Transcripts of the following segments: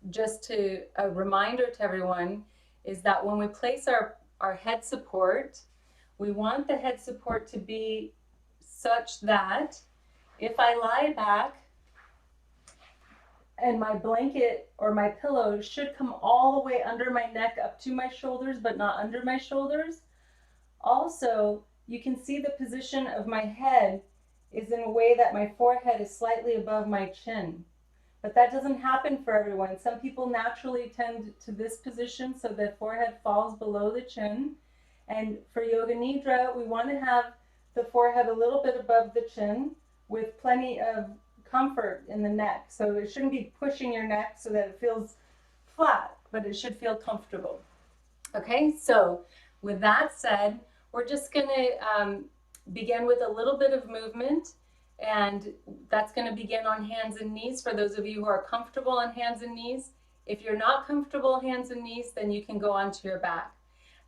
a reminder to everyone is that when we place our head support, we want the head support to be such that if I lie back and my blanket or my pillow should come all the way under my neck up to my shoulders, but not under my shoulders. Also, you can see the position of my head is in a way that my forehead is slightly above my chin. But that doesn't happen for everyone. Some people naturally tend to this position so the forehead falls below the chin. And for Yoga Nidra, we want to have the forehead a little bit above the chin with plenty of comfort in the neck. So it shouldn't be pushing your neck so that it feels flat, but it should feel comfortable. Okay, so with that said, we're just going to begin with a little bit of movement, and that's going to begin on hands and knees for those of you who are comfortable on hands and knees. If you're not comfortable hands and knees, then you can go onto your back.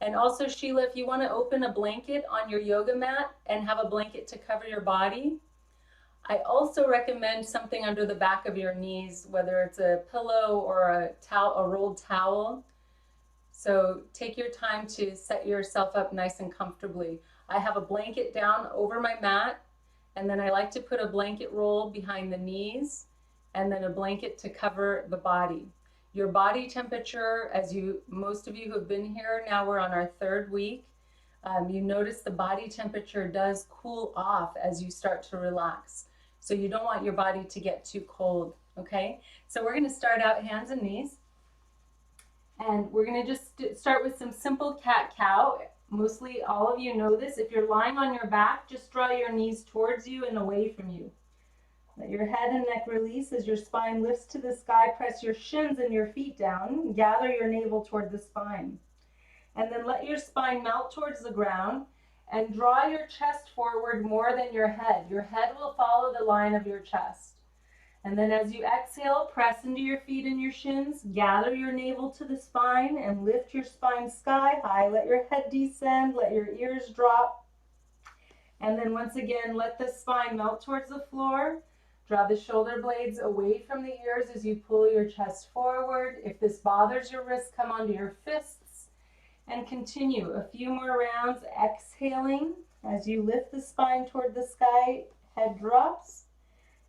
And also, Sheila, if you want to open a blanket on your yoga mat and have a blanket to cover your body, I also recommend something under the back of your knees, whether it's a pillow or a towel, a rolled towel. So take your time to set yourself up nice and comfortably. I have a blanket down over my mat, and then I like to put a blanket roll behind the knees, and then a blanket to cover the body. Your body temperature, as most of you who have been here, now we're on our third week, you notice the body temperature does cool off as you start to relax. So you don't want your body to get too cold, okay? So we're going to start out hands and knees. And we're going to just start with some simple cat-cow. Mostly all of you know this. If you're lying on your back, just draw your knees towards you and away from you. Let your head and neck release as your spine lifts to the sky. Press your shins and your feet down. Gather your navel toward the spine. And then let your spine melt towards the ground and draw your chest forward more than your head. Your head will follow the line of your chest. And then as you exhale, press into your feet and your shins. Gather your navel to the spine and lift your spine sky high. Let your head descend. Let your ears drop. And then once again, let the spine melt towards the floor. Draw the shoulder blades away from the ears as you pull your chest forward. If this bothers your wrists, come onto your fists and continue a few more rounds, exhaling as you lift the spine toward the sky, head drops,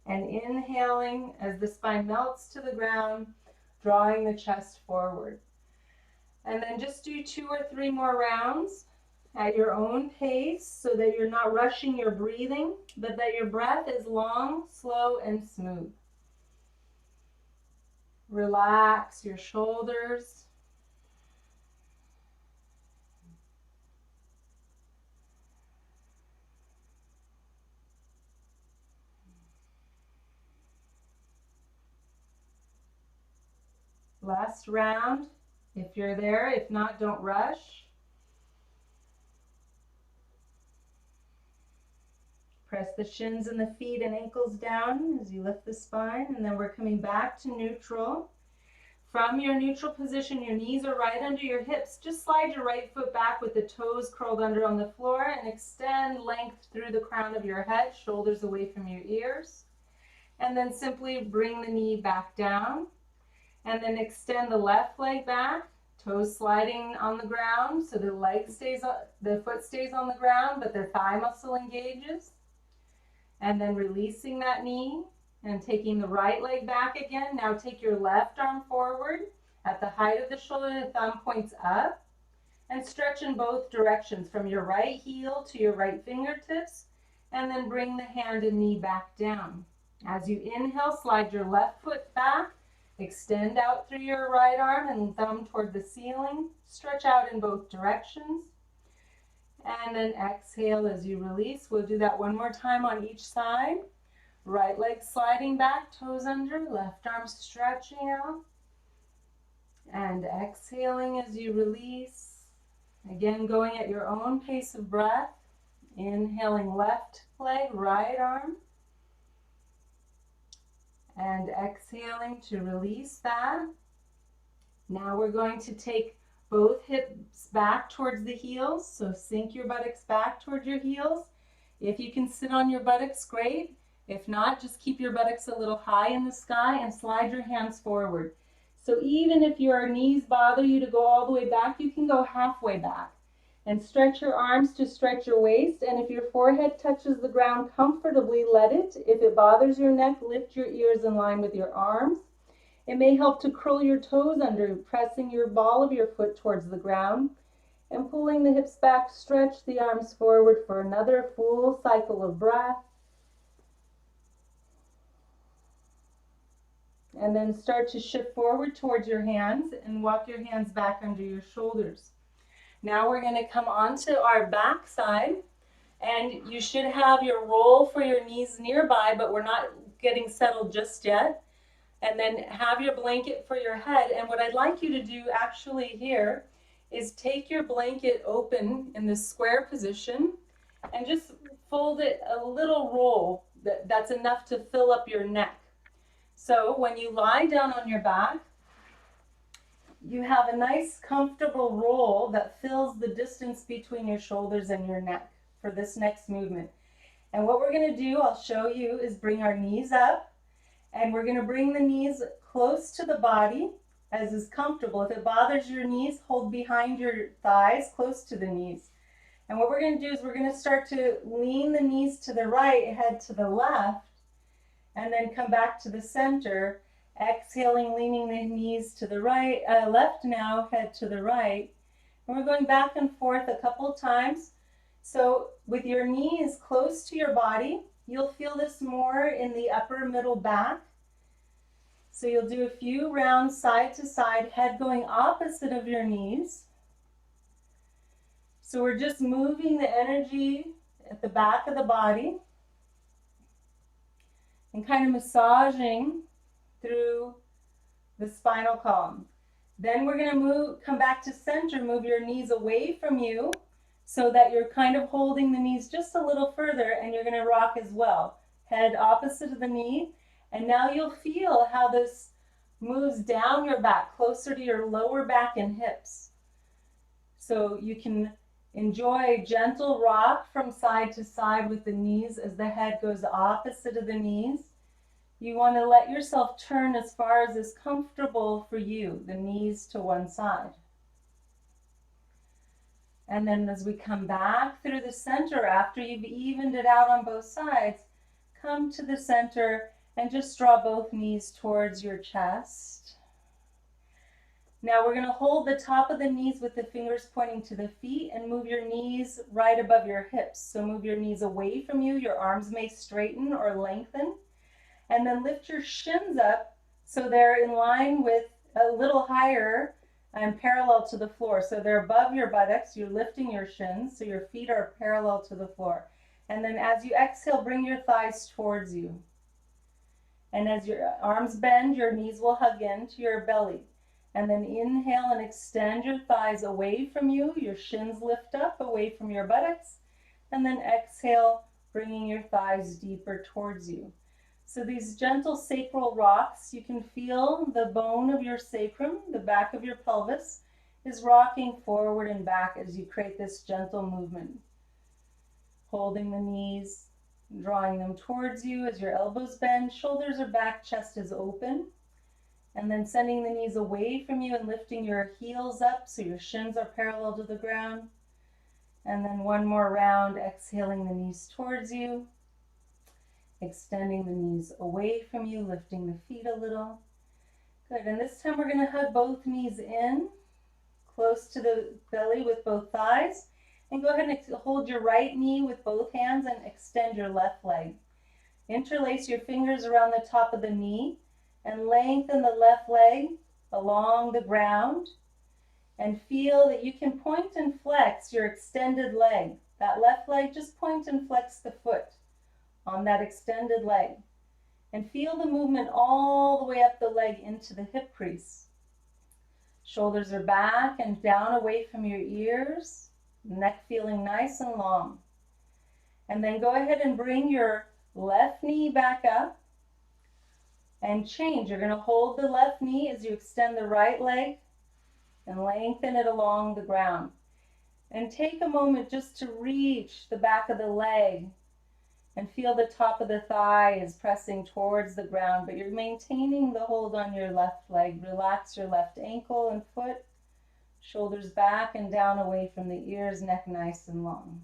and inhaling as the spine melts to the ground, drawing the chest forward. And then just do 2 or 3 more rounds at your own pace so that you're not rushing your breathing, but that your breath is long, slow, and smooth. Relax your shoulders. Last round, if you're there. If not, don't rush. Press the shins and the feet and ankles down as you lift the spine, and then we're coming back to neutral. From your neutral position, your knees are right under your hips. Just slide your right foot back with the toes curled under on the floor and extend length through the crown of your head, shoulders away from your ears. And then simply bring the knee back down. And then extend the left leg back, toes sliding on the ground so the foot stays on the ground, but the thigh muscle engages. And then releasing that knee and taking the right leg back again. Now take your left arm forward at the height of the shoulder, the thumb points up, and stretch in both directions from your right heel to your right fingertips, and then bring the hand and knee back down. As you inhale, slide your left foot back, extend out through your right arm and thumb toward the ceiling, stretch out in both directions. And then exhale as you release. We'll do that one more time on each side. Right leg sliding back, toes under, left arm stretching out. And exhaling as you release. Again, going at your own pace of breath. Inhaling left leg, right arm. And exhaling to release that. Now we're going to take both hips back towards the heels, so sink your buttocks back towards your heels. If you can sit on your buttocks, great. If not, just keep your buttocks a little high in the sky and slide your hands forward. So even if your knees bother you to go all the way back, you can go halfway back. And stretch your arms to stretch your waist. And if your forehead touches the ground comfortably, let it. If it bothers your neck, lift your ears in line with your arms. It may help to curl your toes under, pressing your ball of your foot towards the ground. And pulling the hips back, stretch the arms forward for another full cycle of breath. And then start to shift forward towards your hands and walk your hands back under your shoulders. Now we're going to come onto our back side, and you should have your roll for your knees nearby, but we're not getting settled just yet. And then have your blanket for your head. And what I'd like you to do actually here is take your blanket open in the square position and just fold it a little roll that's enough to fill up your neck. So when you lie down on your back, you have a nice comfortable roll that fills the distance between your shoulders and your neck for this next movement. And what we're going to do, I'll show you, is bring our knees up, and we're going to bring the knees close to the body as is comfortable. If it bothers your knees, hold behind your thighs close to the knees. And what we're going to do is we're going to start to lean the knees to the right, head to the left, and then come back to the center. Exhaling, leaning the knees to the right, left now, head to the right. And we're going back and forth a couple times. So with your knees close to your body, you'll feel this more in the upper middle back. So you'll do a few rounds side to side, head going opposite of your knees. So we're just moving the energy at the back of the body and kind of massaging through the spinal column. Then we're going to come back to center, move your knees away from you so that you're kind of holding the knees just a little further, and you're going to rock as well. Head opposite of the knee, and now you'll feel how this moves down your back, closer to your lower back and hips. So you can enjoy a gentle rock from side to side with the knees as the head goes opposite of the knees. You want to let yourself turn as far as is comfortable for you, the knees to one side. And then as we come back through the center, after you've evened it out on both sides, come to the center and just draw both knees towards your chest. Now we're going to hold the top of the knees with the fingers pointing to the feet and move your knees right above your hips. So move your knees away from you. Your arms may straighten or lengthen. And then lift your shins up so they're in line with a little higher and parallel to the floor. So they're above your buttocks. You're lifting your shins so your feet are parallel to the floor. And then as you exhale, bring your thighs towards you. And as your arms bend, your knees will hug into your belly. And then inhale and extend your thighs away from you. Your shins lift up away from your buttocks. And then exhale, bringing your thighs deeper towards you. So these gentle sacral rocks, you can feel the bone of your sacrum, the back of your pelvis, is rocking forward and back as you create this gentle movement. Holding the knees, drawing them towards you as your elbows bend, shoulders are back, chest is open. And then sending the knees away from you and lifting your heels up so your shins are parallel to the ground. And then one more round, exhaling the knees towards you. Extending the knees away from you, lifting the feet a little. Good, and this time we're going to hug both knees in, close to the belly with both thighs. And go ahead and hold your right knee with both hands and extend your left leg. Interlace your fingers around the top of the knee and lengthen the left leg along the ground. And feel that you can point and flex your extended leg. That left leg, just point and flex the foot on that extended leg. And feel the movement all the way up the leg into the hip crease. Shoulders are back and down away from your ears. Neck feeling nice and long. And then go ahead and bring your left knee back up and change. You're going to hold the left knee as you extend the right leg and lengthen it along the ground. And take a moment just to reach the back of the leg And feel the top of the thigh is pressing towards the ground, but you're maintaining the hold on your left leg. Relax your left ankle and foot, shoulders back and down away from the ears, neck nice and long.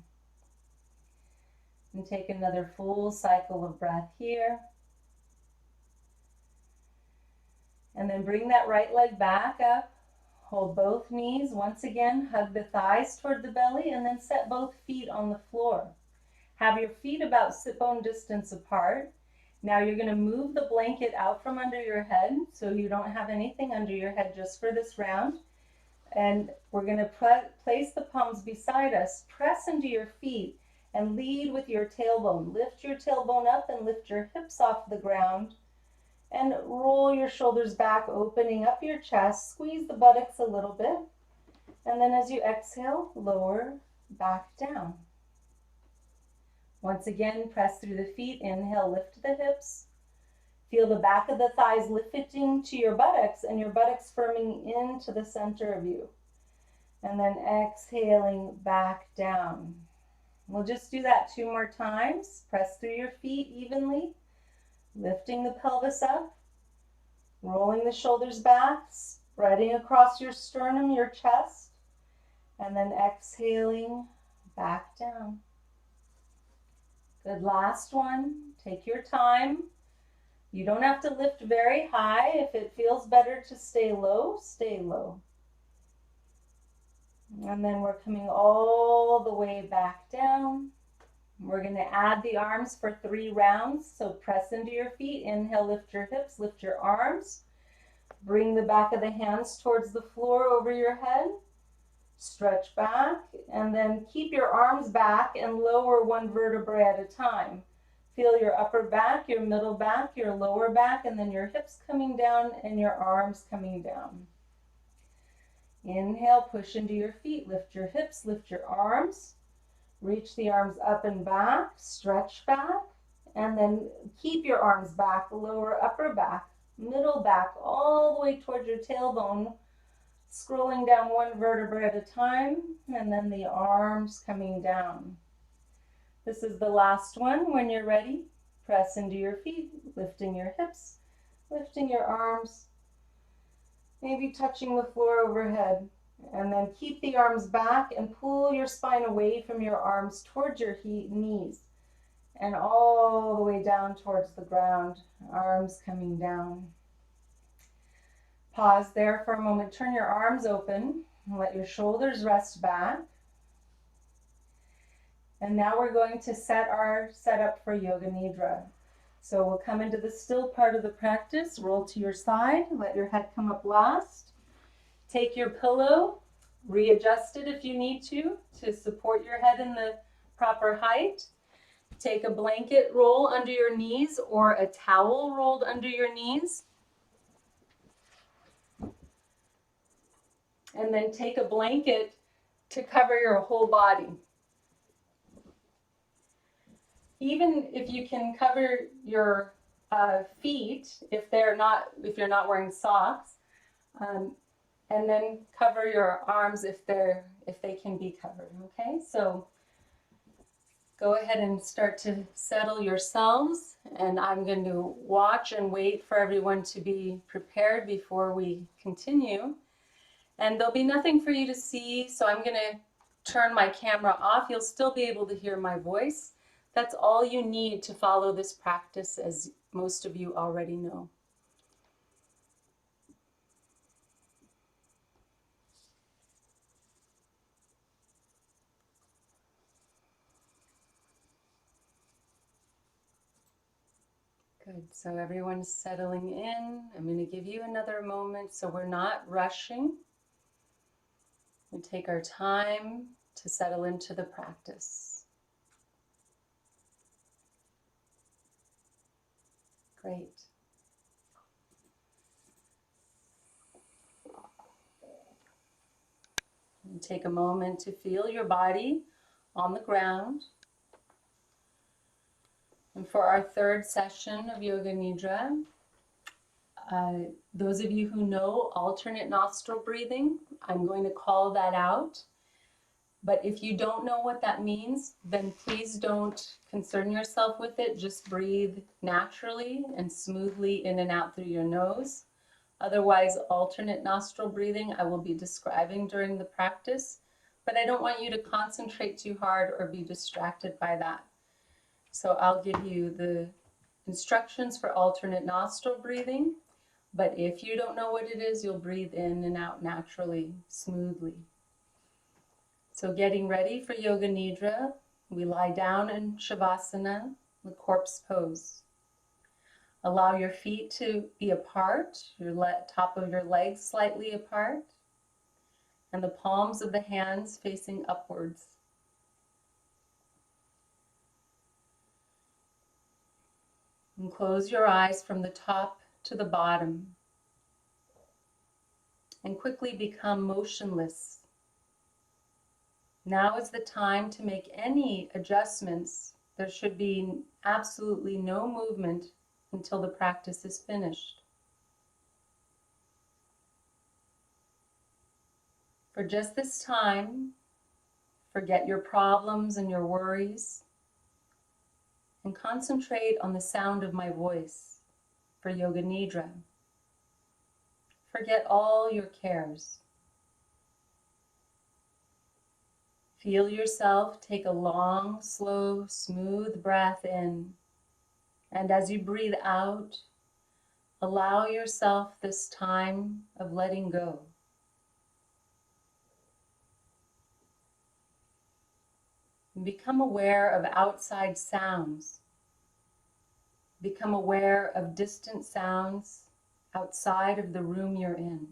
And take another full cycle of breath here. And then bring that right leg back up. Hold both knees. Once again, hug the thighs toward the belly and then set both feet on the floor. Have your feet about sit bone distance apart. Now you're going to move the blanket out from under your head so you don't have anything under your head just for this round. And we're going to place the palms beside us. Press into your feet and lead with your tailbone. Lift your tailbone up and lift your hips off the ground. And roll your shoulders back, opening up your chest. Squeeze the buttocks a little bit. And then as you exhale, lower back down. Once again, press through the feet. Inhale, lift the hips. Feel the back of the thighs lifting to your buttocks and your buttocks firming into the center of you. And then exhaling back down. We'll just do that 2 more times. Press through your feet evenly, lifting the pelvis up, rolling the shoulders back, spreading across your sternum, your chest, and then exhaling back down. Good, last one. Take your time. You don't have to lift very high. If it feels better to stay low, stay low. And then we're coming all the way back down. We're going to add the arms for 3 rounds. So press into your feet. Inhale, lift your hips, lift your arms. Bring the back of the hands towards the floor over your head. Stretch back, and then keep your arms back and lower 1 vertebrae at a time. Feel your upper back, your middle back, your lower back, and then your hips coming down and your arms coming down. Inhale, push into your feet, lift your hips, lift your arms. Reach the arms up and back, stretch back, and then keep your arms back, lower upper back, middle back, all the way towards your tailbone. Scrolling down 1 vertebrae at a time, and then the arms coming down. This is the last one. When you're ready, press into your feet, lifting your hips, lifting your arms, maybe touching the floor overhead. And then keep the arms back and pull your spine away from your arms towards your knees. And all the way down towards the ground, arms coming down. Pause there for a moment. Turn your arms open and let your shoulders rest back. And now we're going to set our setup for Yoga Nidra. So we'll come into the still part of the practice. Roll to your side. Let your head come up last. Take your pillow. Readjust it if you need to support your head in the proper height. Take a blanket roll under your knees or a towel rolled under your knees. And then take a blanket to cover your whole body. Even if you can cover your feet, if you're not wearing socks, and then cover your arms if they can be covered. Okay, so go ahead and start to settle yourselves, and I'm going to watch and wait for everyone to be prepared before we continue. And there'll be nothing for you to see, so I'm going to turn my camera off. You'll still be able to hear my voice. That's all you need to follow this practice, as most of you already know. Good, so everyone's settling in. I'm going to give you another moment so we're not rushing. We take our time to settle into the practice. Great. And take a moment to feel your body on the ground. And for our 3rd session of Yoga Nidra, those of you who know alternate nostril breathing, I'm going to call that out. But if you don't know what that means, then please don't concern yourself with it. Just breathe naturally and smoothly in and out through your nose. Otherwise, alternate nostril breathing I will be describing during the practice, but I don't want you to concentrate too hard or be distracted by that. So I'll give you the instructions for alternate nostril breathing, but if you don't know what it is, you'll breathe in and out naturally, smoothly. So getting ready for Yoga Nidra, we lie down in Shavasana, the corpse pose. Allow your feet to be apart, your top of your legs slightly apart, and the palms of the hands facing upwards. And close your eyes from the top to the bottom, and quickly become motionless. Now is the time to make any adjustments. There should be absolutely no movement until the practice is finished. For just this time, forget your problems and your worries, and concentrate on the sound of my voice for Yoga Nidra. Forget all your cares. Feel yourself take a long, slow, smooth breath in, and as you breathe out, allow yourself this time of letting go. And become aware of outside sounds. Become aware of distant sounds outside of the room you're in.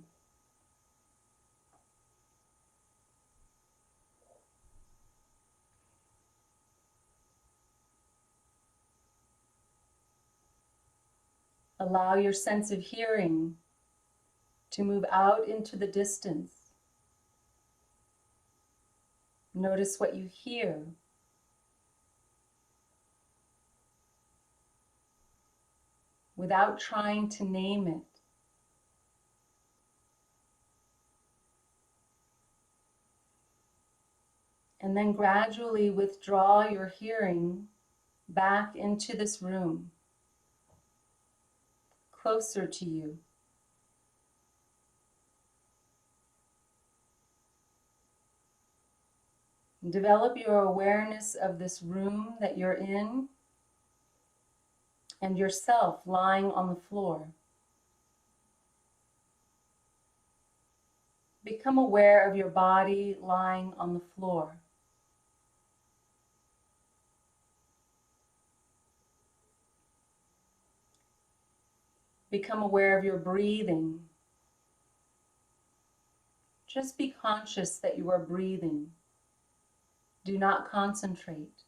Allow your sense of hearing to move out into the distance. Notice what you hear. Without trying to name it. And then gradually withdraw your hearing back into this room, closer to you. Develop your awareness of this room that you're in and yourself lying on the floor. Become aware of your body lying on the floor. Become aware of your breathing. Just be conscious that you are breathing. Do not concentrate.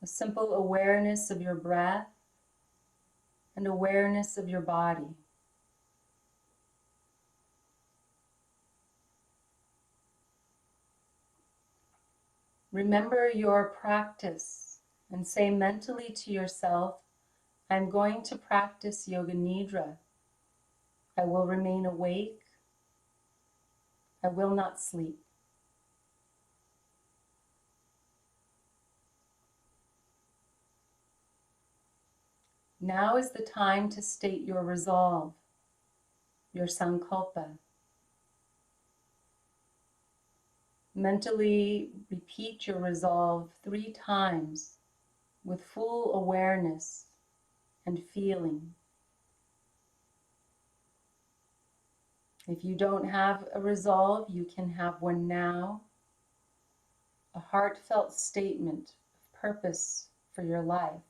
A simple awareness of your breath and awareness of your body. Remember your practice and say mentally to yourself, I'm going to practice Yoga Nidra. I will remain awake. I will not sleep. Now is the time to state your resolve, your sankalpa. Mentally repeat your resolve 3 times with full awareness and feeling. If you don't have a resolve, you can have one now, a heartfelt statement of purpose for your life,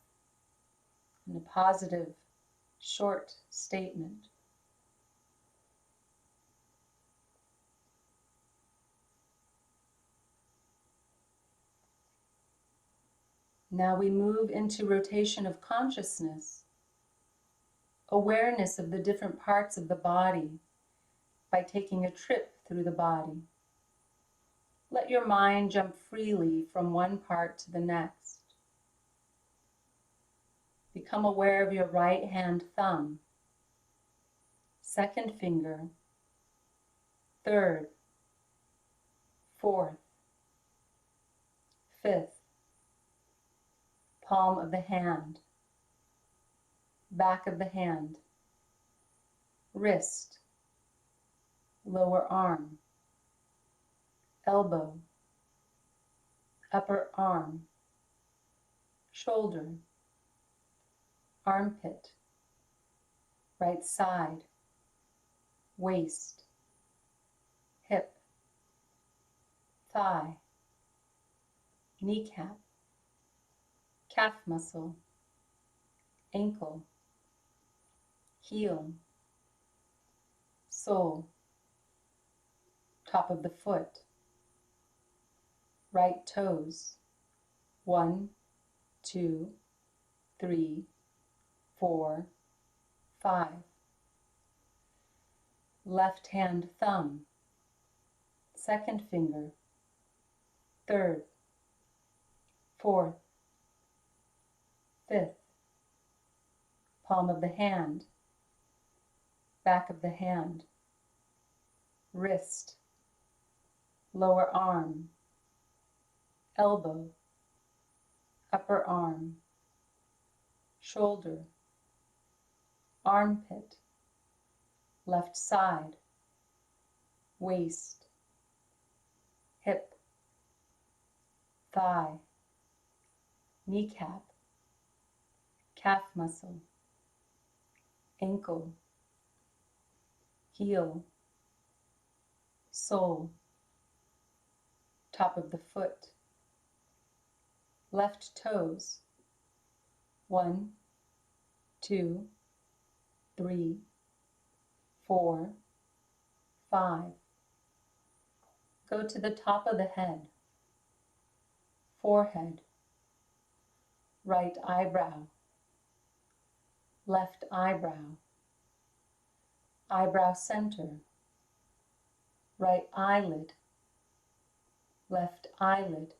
and a positive, short statement. Now we move into rotation of consciousness, awareness of the different parts of the body by taking a trip through the body. Let your mind jump freely from one part to the next. Become aware of your right hand thumb, second finger, third, fourth, 5th, palm of the hand, back of the hand, wrist, lower arm, elbow, upper arm, shoulder, armpit, right side, waist, hip, thigh, kneecap, calf muscle, ankle, heel, sole, top of the foot, right toes, 1, 2, 3, 4, 5, left hand thumb, second finger, 3rd, 4th, 5th, palm of the hand, back of the hand, wrist, lower arm, elbow, upper arm, shoulder, armpit, left side, waist, hip, thigh, kneecap, calf muscle, ankle, heel, sole, top of the foot, left toes, 1, 2, 3, 4, 5. Go to the top of the head, forehead, right eyebrow, left eyebrow, eyebrow center, right eyelid, left eyelid,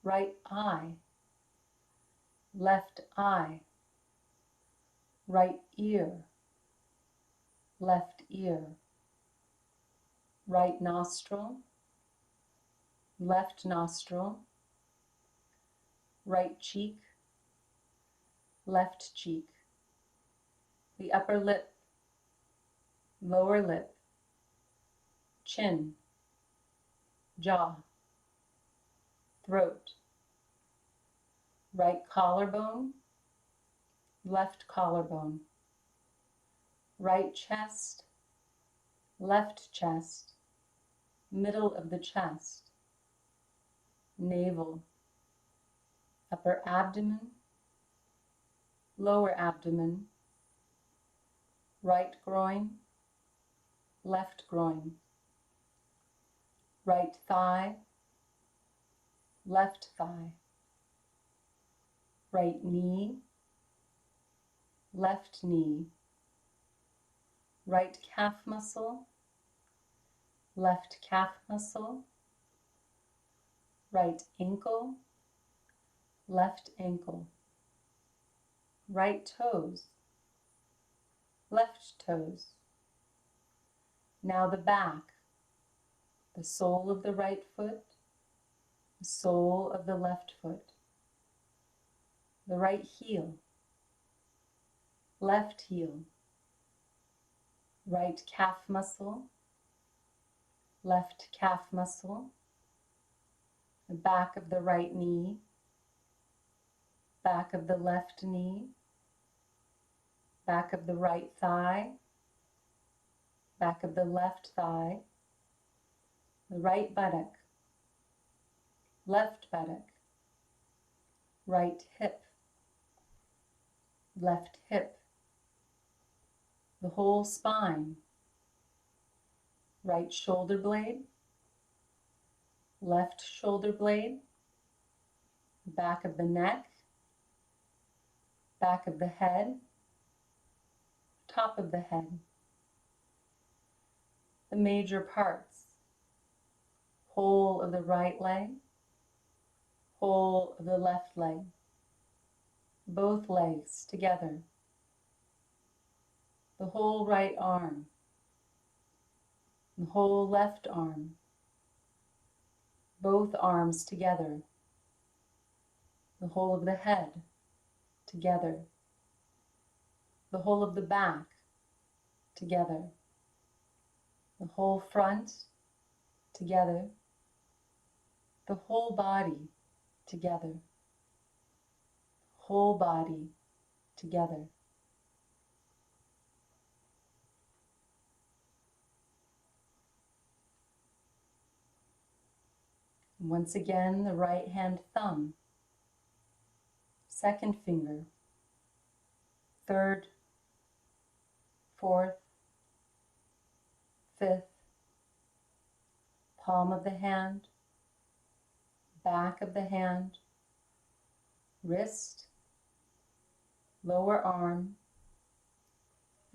right eye, left eye, right ear, left ear, right nostril, left nostril, right cheek, left cheek, the upper lip, lower lip, chin, jaw, throat, right collarbone, left collarbone, right chest, left chest, middle of the chest, navel, upper abdomen, lower abdomen, right groin, left groin, right thigh, left thigh, right knee, left knee, right calf muscle, left calf muscle, right ankle, left ankle, right toes, left toes. Now the back, the sole of the right foot, the sole of the left foot, the right heel, left heel, right calf muscle, left calf muscle, the back of the right knee, back of the left knee, back of the right thigh, back of the left thigh, the right buttock, left buttock, right hip, left hip, the whole spine, right shoulder blade, left shoulder blade, back of the neck, back of the head, top of the head, the major parts, whole of the right leg, whole of the left leg, both legs together, the whole right arm, the whole left arm, both arms together, the whole of the head together, the whole of the back together, the whole front together, the whole body together, whole body together. Once again, the right hand thumb, second finger, third, fourth, fifth, palm of the hand, back of the hand, wrist, lower arm,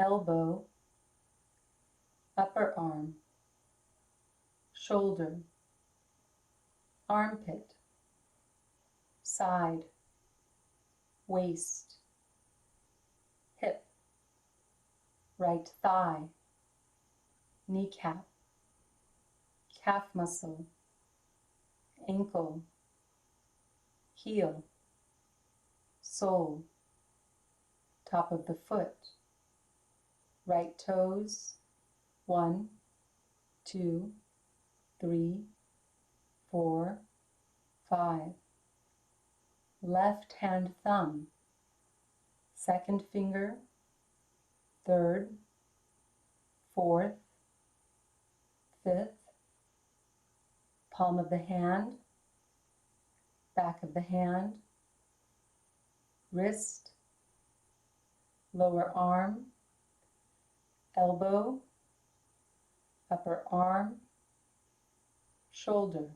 elbow, upper arm, shoulder, armpit, side, waist, hip, right thigh, kneecap, calf muscle, ankle, heel, sole, top of the foot, right toes, 1, 2, 3, 4, 5, left hand thumb, second finger, third, fourth, fifth, palm of the hand, back of the hand, wrist, lower arm, elbow, upper arm, shoulder,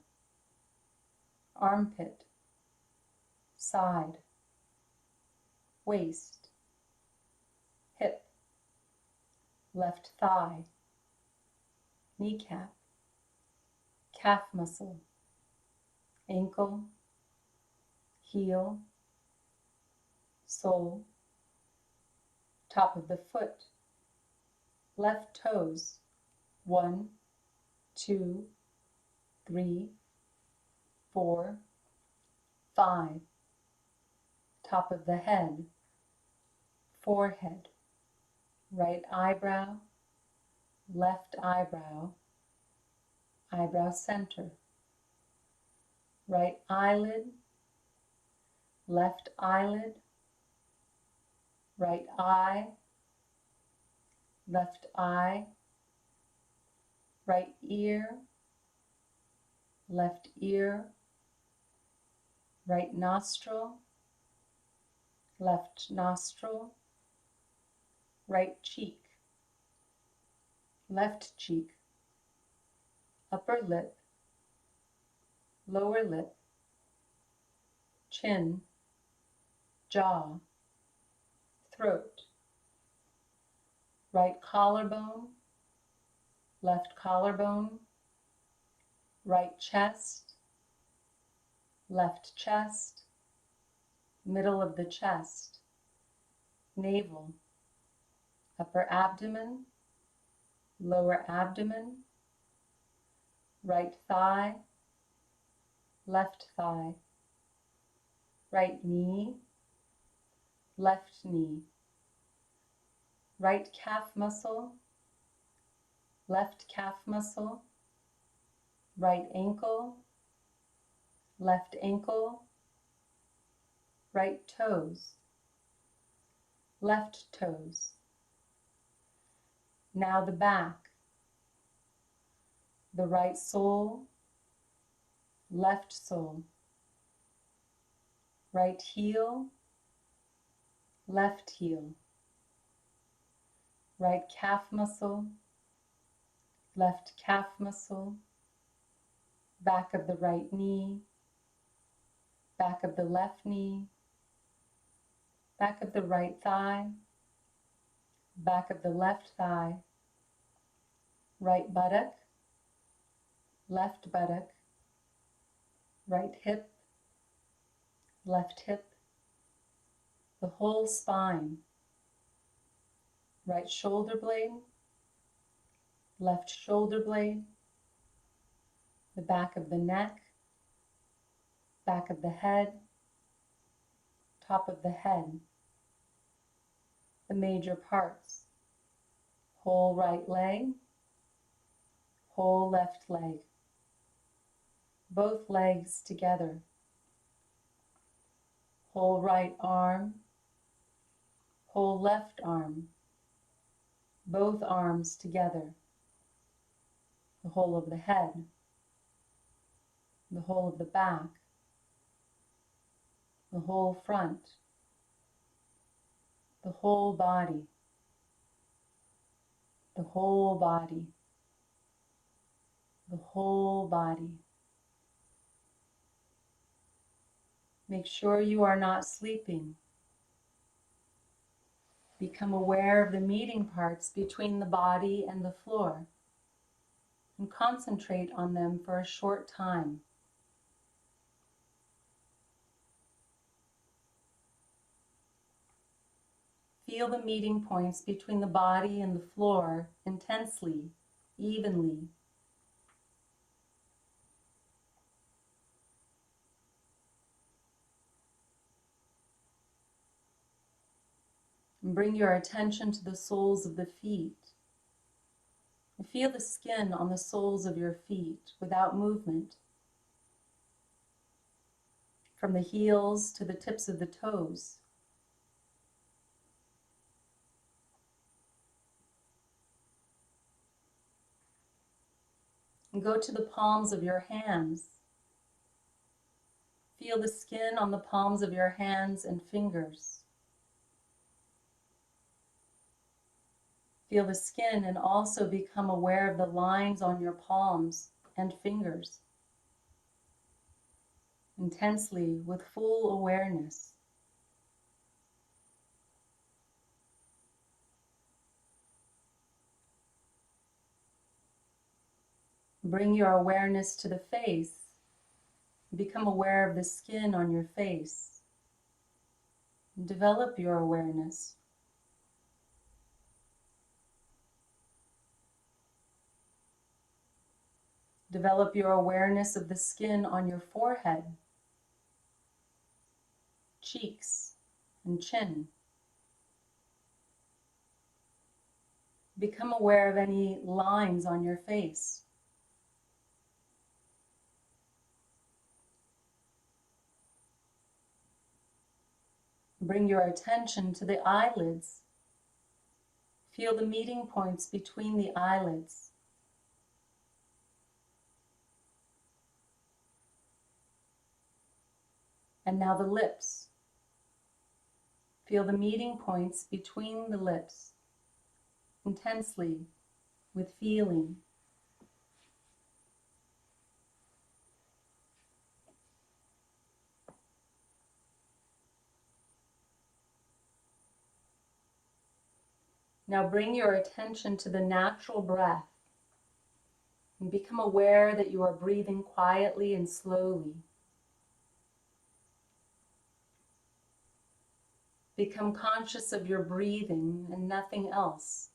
armpit, side, waist, hip, left thigh, kneecap, calf muscle, ankle, heel, sole, top of the foot, left toes, 1, 2, 3, 4, 5, top of the head, forehead, right eyebrow, left eyebrow, eyebrow center, right eyelid, left eyelid, right eye, left eye, right ear, left ear, right nostril, left nostril, right cheek, left cheek, upper lip, lower lip, chin, jaw, throat, right collarbone, left collarbone, right chest, left chest, middle of the chest, navel, upper abdomen, lower abdomen, right thigh, left thigh, right knee, left knee, right calf muscle, left calf muscle, right ankle, left ankle, right toes, left toes. Now the back, the right sole, left sole, right heel, left heel, right calf muscle, left calf muscle, back of the right knee, back of the left knee, back of the right thigh, back of the left thigh, right buttock, left buttock, right hip, left hip, the whole spine, right shoulder blade, left shoulder blade, the back of the neck, back of the head, top of the head, the major parts, whole right leg, whole left leg, both legs together, whole right arm, whole left arm, both arms together, the whole of the head, the whole of the back, the whole front, the whole body, the whole body, the whole body. Make sure you are not sleeping. Become aware of the meeting parts between the body and the floor and concentrate on them for a short time. Feel the meeting points between the body and the floor intensely, evenly. And bring your attention to the soles of the feet. And feel the skin on the soles of your feet without movement. From the heels to the tips of the toes. And go to the palms of your hands. Feel the skin on the palms of your hands and fingers. Feel the skin and also become aware of the lines on your palms and fingers. Intensely, with full awareness. Bring your awareness to the face. Become aware of the skin on your face. Develop your awareness. Develop your awareness of the skin on your forehead, cheeks, and chin. Become aware of any lines on your face. Bring your attention to the eyelids. Feel the meeting points between the eyelids. And now the lips. Feel the meeting points between the lips, intensely, with feeling. Now bring your attention to the natural breath and become aware that you are breathing quietly and slowly. Become conscious of your breathing and nothing else.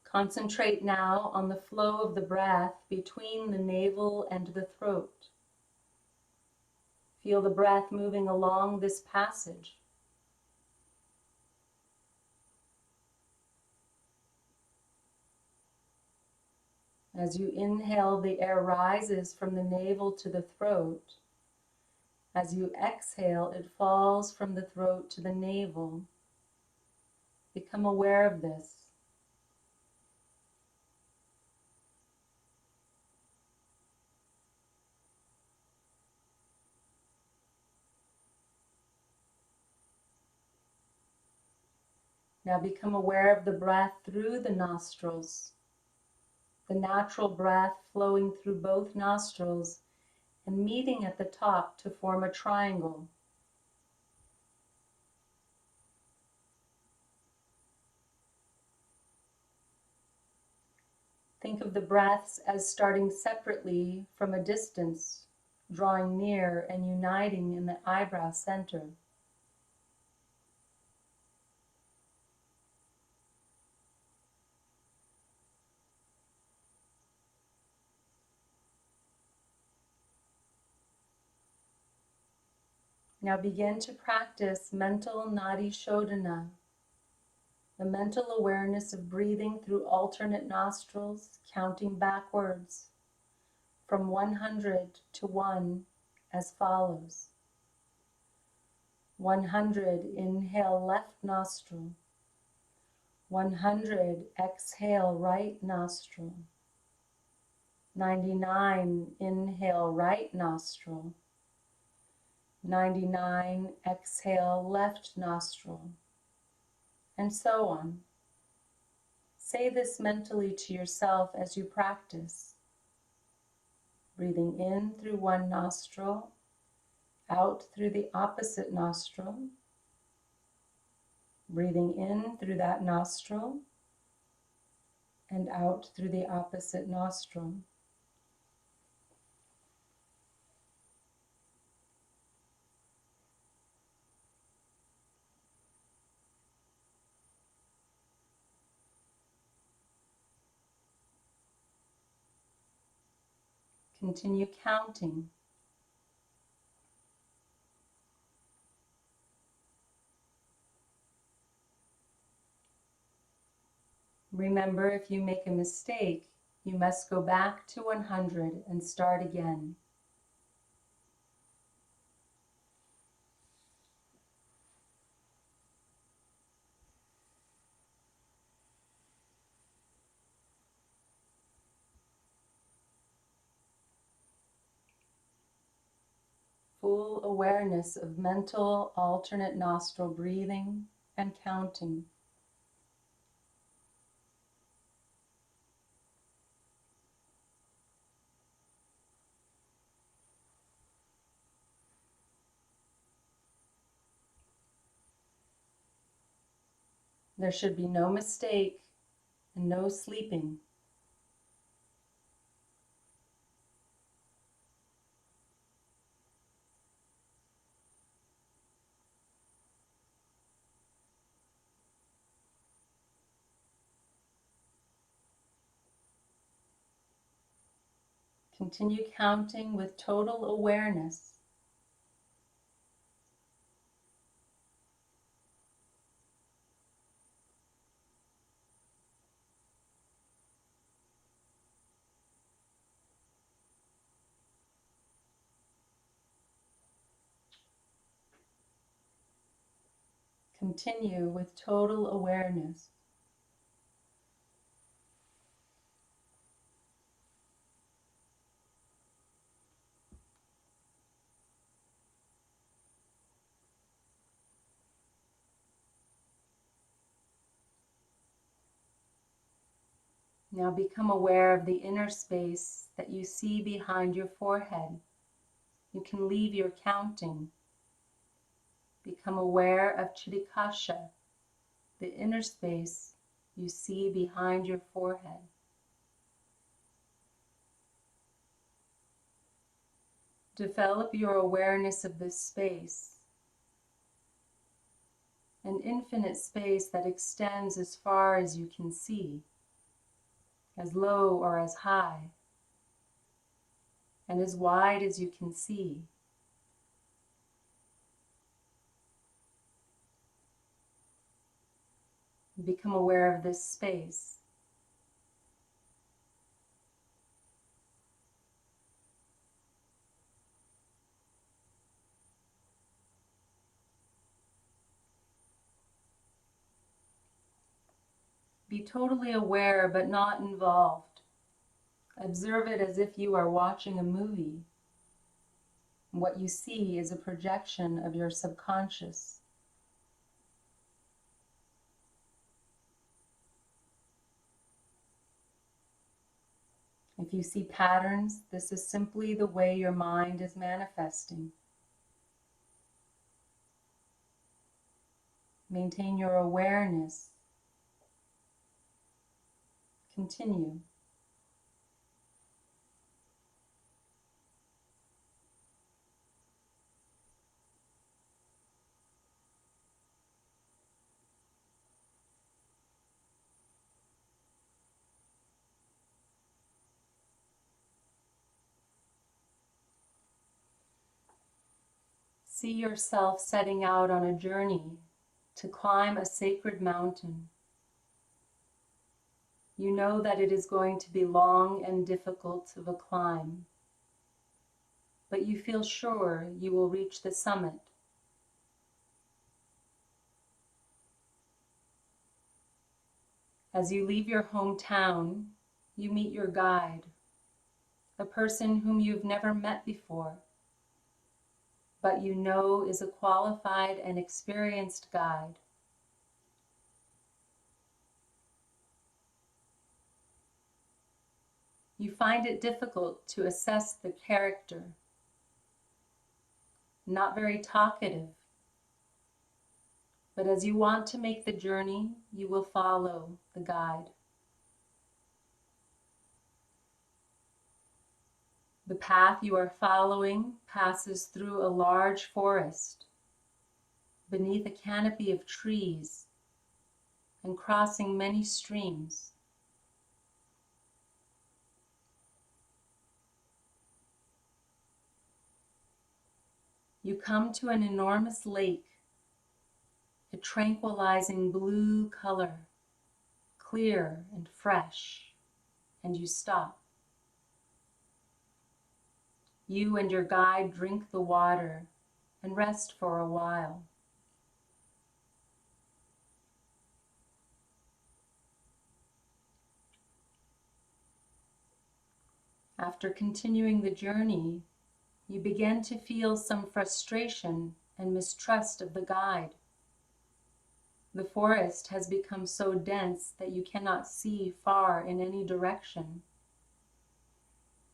Concentrate now on the flow of the breath between the navel and the throat. Feel the breath moving along this passage. As you inhale, the air rises from the navel to the throat. As you exhale, it falls from the throat to the navel. Become aware of this. Now become aware of the breath through the nostrils, the natural breath flowing through both nostrils and meeting at the top to form a triangle. Think of the breaths as starting separately from a distance, drawing near and uniting in the eyebrow center. Now begin to practice mental Nadi Shodhana, the mental awareness of breathing through alternate nostrils, counting backwards from 100 to 1 as follows. 100, inhale left nostril. 100, exhale right nostril. 99, inhale right nostril. 99, exhale left nostril. And so on. Say this mentally to yourself as you practice. Breathing in through one nostril, out through the opposite nostril. Breathing in through that nostril, and out through the opposite nostril. Continue counting. Remember, if you make a mistake, you must go back to 100 and start again. Full awareness of mental alternate nostril breathing and counting. There should be no mistake and no sleeping. Continue counting with total awareness. Continue with total awareness. Now become aware of the inner space that you see behind your forehead. You can leave your counting. Become aware of Chidikasha, the inner space you see behind your forehead. Develop your awareness of this space, an infinite space that extends as far as you can see, as low or as high, and as wide as you can see. Become aware of this space. Be totally aware but not involved. Observe it as if you are watching a movie. What you see is a projection of your subconscious. If you see patterns, this is simply the way your mind is manifesting. Maintain your awareness. Continue. See yourself setting out on a journey to climb a sacred mountain. You know that it is going to be long and difficult of a climb, but you feel sure you will reach the summit. As you leave your hometown, you meet your guide, a person whom you've never met before, but you know is a qualified and experienced guide. You find it difficult to assess the character, not very talkative, but as you want to make the journey, you will follow the guide. The path you are following passes through a large forest, beneath a canopy of trees, and crossing many streams. You come to an enormous lake, a tranquilizing blue color, clear and fresh, and you stop. You and your guide drink the water and rest for a while. After continuing the journey, you begin to feel some frustration and mistrust of the guide. The forest has become so dense that you cannot see far in any direction.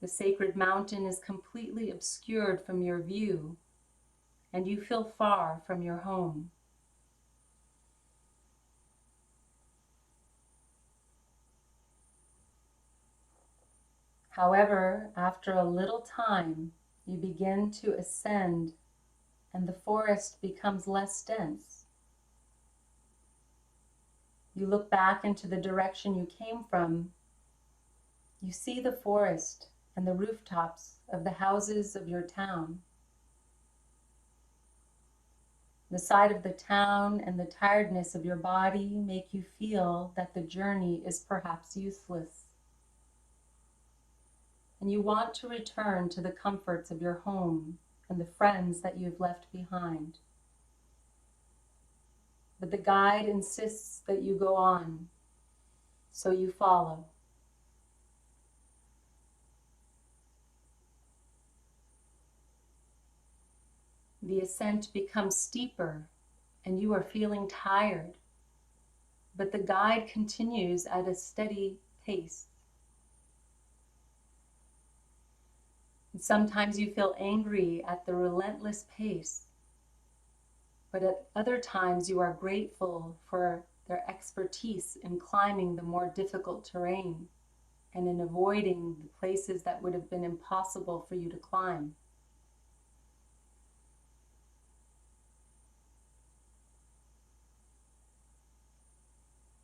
The sacred mountain is completely obscured from your view, and you feel far from your home. However, after a little time, you begin to ascend, and the forest becomes less dense. You look back into the direction you came from. You see the forest and the rooftops of the houses of your town. The sight of the town and the tiredness of your body make you feel that the journey is perhaps useless, and you want to return to the comforts of your home and the friends that you have left behind. But the guide insists that you go on, so you follow. The ascent becomes steeper, and you are feeling tired, but the guide continues at a steady pace. And sometimes you feel angry at the relentless pace, but at other times you are grateful for their expertise in climbing the more difficult terrain and in avoiding the places that would have been impossible for you to climb.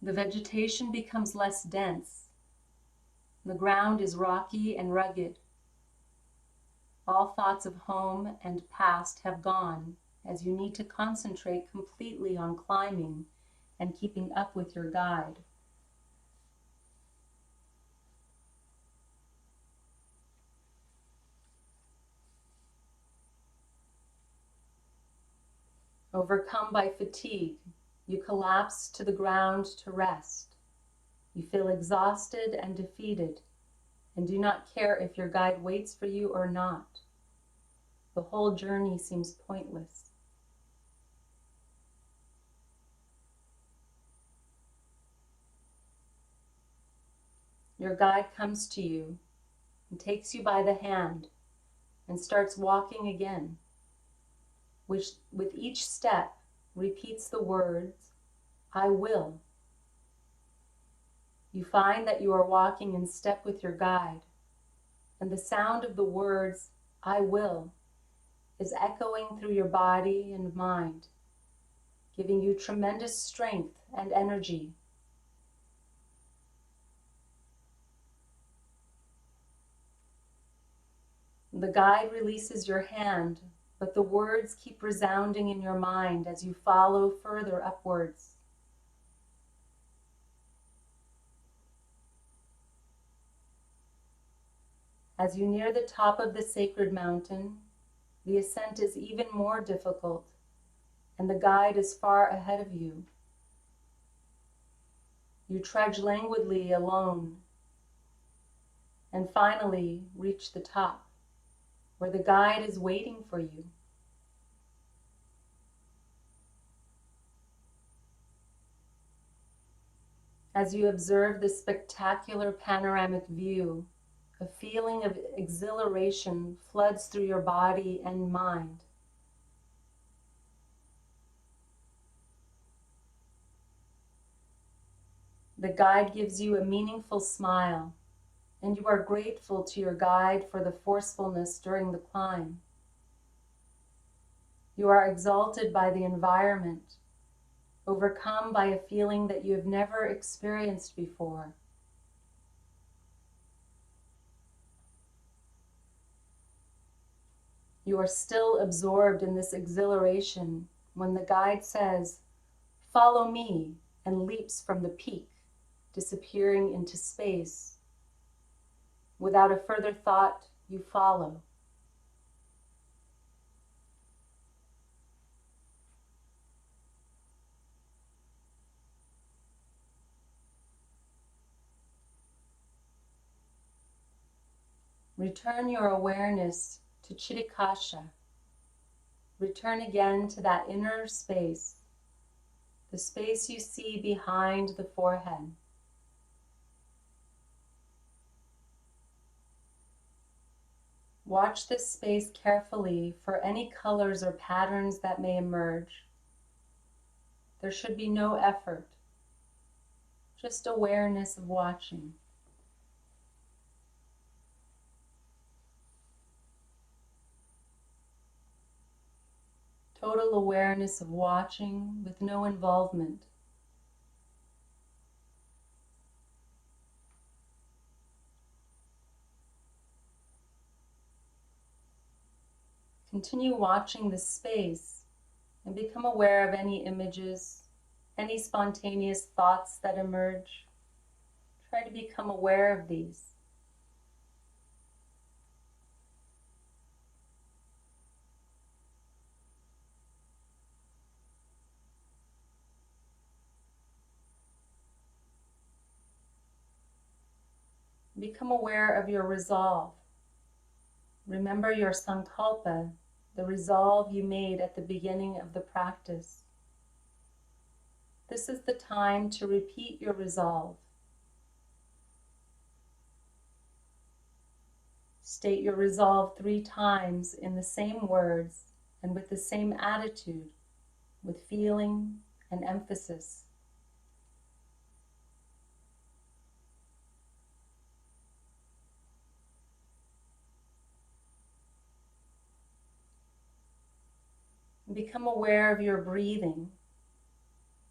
The vegetation becomes less dense. The ground is rocky and rugged. All thoughts of home and past have gone, as you need to concentrate completely on climbing and keeping up with your guide. Overcome by fatigue, you collapse to the ground to rest. You feel exhausted and defeated, and do not care if your guide waits for you or not. The whole journey seems pointless. Your guide comes to you and takes you by the hand and starts walking again, which with each step repeats the words, "I will." You find that you are walking in step with your guide, and the sound of the words, "I will," is echoing through your body and mind, giving you tremendous strength and energy. The guide releases your hand but the words keep resounding in your mind as you follow further upwards. As you near the top of the sacred mountain, the ascent is even more difficult, and the guide is far ahead of you. You trudge languidly alone, and finally reach the top, where the guide is waiting for you. As you observe this spectacular panoramic view, a feeling of exhilaration floods through your body and mind. The guide gives you a meaningful smile, and you are grateful to your guide for the forcefulness during the climb. You are exalted by the environment, overcome by a feeling that you have never experienced before. You are still absorbed in this exhilaration when the guide says, "Follow me," and leaps from the peak, disappearing into space. Without a further thought, you follow. Return your awareness to Chitakasha. Return again to that inner space, the space you see behind the forehead. Watch this space carefully for any colors or patterns that may emerge. There should be no effort, just awareness of watching. Total awareness of watching with no involvement. Continue watching this space and become aware of any images, any spontaneous thoughts that emerge. Try to become aware of these. Become aware of your resolve. Remember your sankalpa, the resolve you made at the beginning of the practice. This is the time to repeat your resolve. State your resolve 3 times in the same words and with the same attitude, with feeling and emphasis. Become aware of your breathing.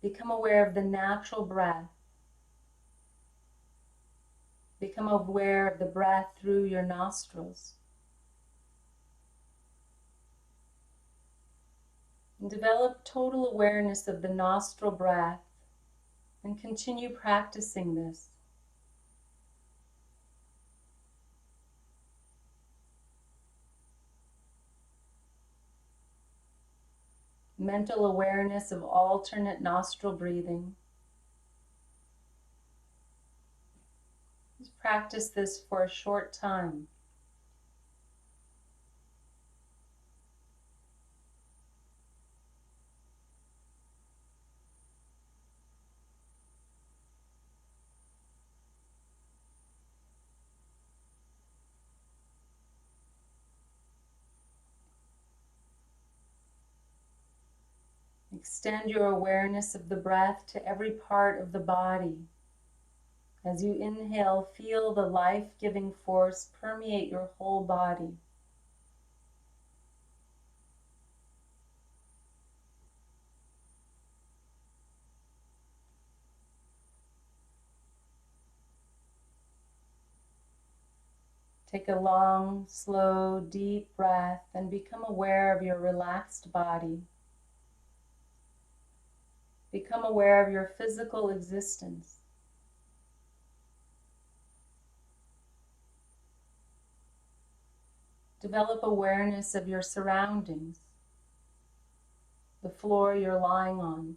Become aware of the natural breath. Become aware of the breath through your nostrils. And develop total awareness of the nostril breath and continue practicing this. Mental awareness of alternate nostril breathing. Just practice this for a short time. Extend your awareness of the breath to every part of the body. As you inhale, feel the life-giving force permeate your whole body. Take a long, slow, deep breath and become aware of your relaxed body. Become aware of your physical existence. Develop awareness of your surroundings, the floor you're lying on,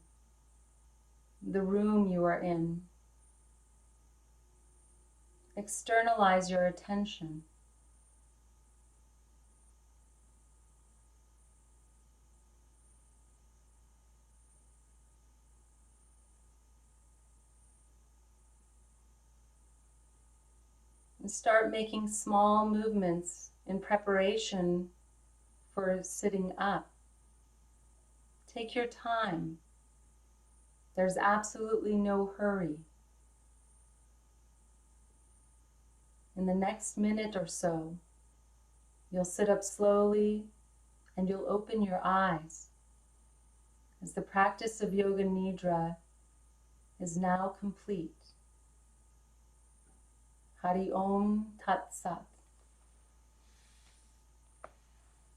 the room you are in. Externalize your attention. And start making small movements in preparation for sitting up. Take your time. There's absolutely no hurry. In the next minute or so, you'll sit up slowly and you'll open your eyes as the practice of Yoga Nidra is now complete. Hari Om Tat Sat.